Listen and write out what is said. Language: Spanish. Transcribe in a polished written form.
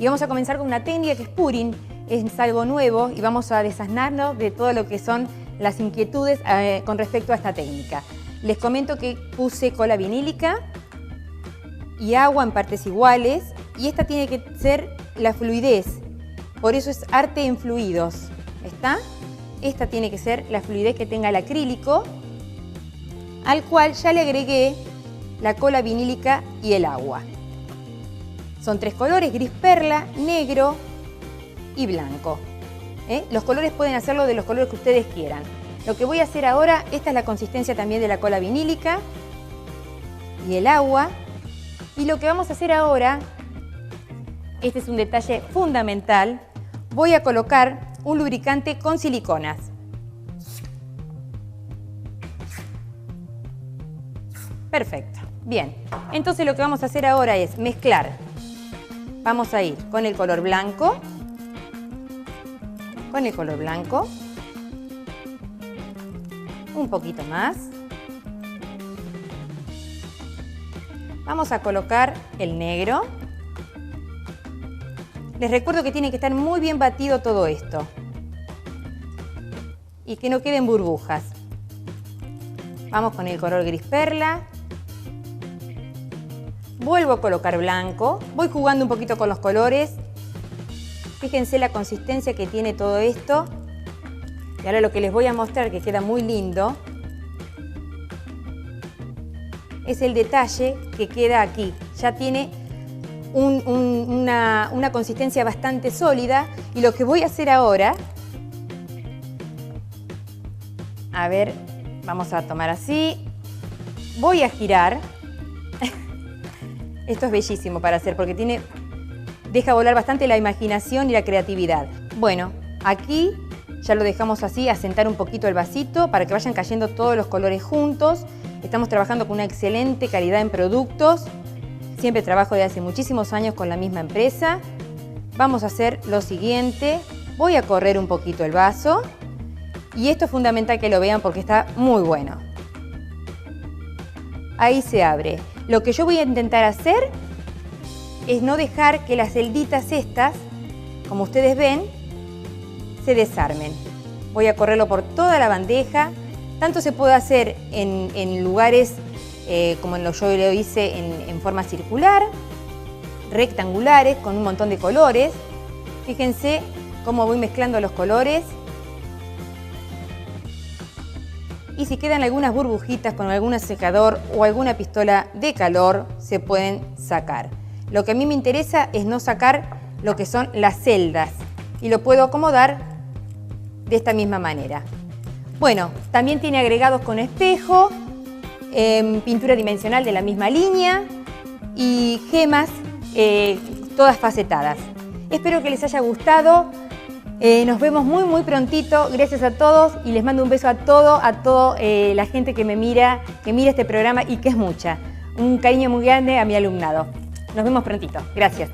Y vamos a comenzar con una técnica que es puring, es algo nuevo y vamos a desasnarnos de todo lo que son las inquietudes con respecto a esta técnica. Les comento que puse cola vinílica y agua en partes iguales y esta tiene que ser la fluidez, por eso es arte en fluidos, ¿está? Esta tiene que ser la fluidez que tenga el acrílico, al cual ya le agregué la cola vinílica y el agua. Son 3 colores, gris perla, negro y blanco. Los colores pueden hacerlo de los colores que ustedes quieran. Lo que voy a hacer ahora, esta es la consistencia también de la cola vinílica y el agua. Y lo que vamos a hacer ahora, este es un detalle fundamental, voy a colocar un lubricante con siliconas. Perfecto. Bien, entonces lo que vamos a hacer ahora es mezclar. Vamos a ir con el color blanco, un poquito más. Vamos a colocar el negro. Les recuerdo que tiene que estar muy bien batido todo esto y que no queden burbujas. Vamos con el color gris perla. Vuelvo a colocar blanco. Voy jugando un poquito con los colores. Fíjense la consistencia que tiene todo esto. Y ahora lo que les voy a mostrar, que queda muy lindo, es el detalle que queda aquí. Ya tiene una consistencia bastante sólida. Y lo que voy a hacer ahora, a ver, vamos a tomar así. Voy a girar. Esto es bellísimo para hacer porque deja volar bastante la imaginación y la creatividad. Bueno, aquí ya lo dejamos así, asentar un poquito el vasito para que vayan cayendo todos los colores juntos. Estamos trabajando con una excelente calidad en productos. Siempre trabajo desde hace muchísimos años con la misma empresa. Vamos a hacer lo siguiente. Voy a correr un poquito el vaso. Y esto es fundamental que lo vean porque está muy bueno. Ahí se abre. Lo que yo voy a intentar hacer es no dejar que las celditas estas, como ustedes ven, se desarmen. Voy a correrlo por toda la bandeja. Tanto se puede hacer en lugares como yo lo hice en forma circular, rectangulares, con un montón de colores. Fíjense cómo voy mezclando los colores. Y si quedan algunas burbujitas con algún secador o alguna pistola de calor, se pueden sacar. Lo que a mí me interesa es no sacar lo que son las celdas y lo puedo acomodar de esta misma manera. Bueno, también tiene agregados con espejo, pintura dimensional de la misma línea y gemas todas facetadas. Espero que les haya gustado. Nos vemos muy prontito. Gracias a todos y les mando un beso a toda la gente que mira este programa y que es mucha. Un cariño muy grande a mi alumnado. Nos vemos prontito. Gracias.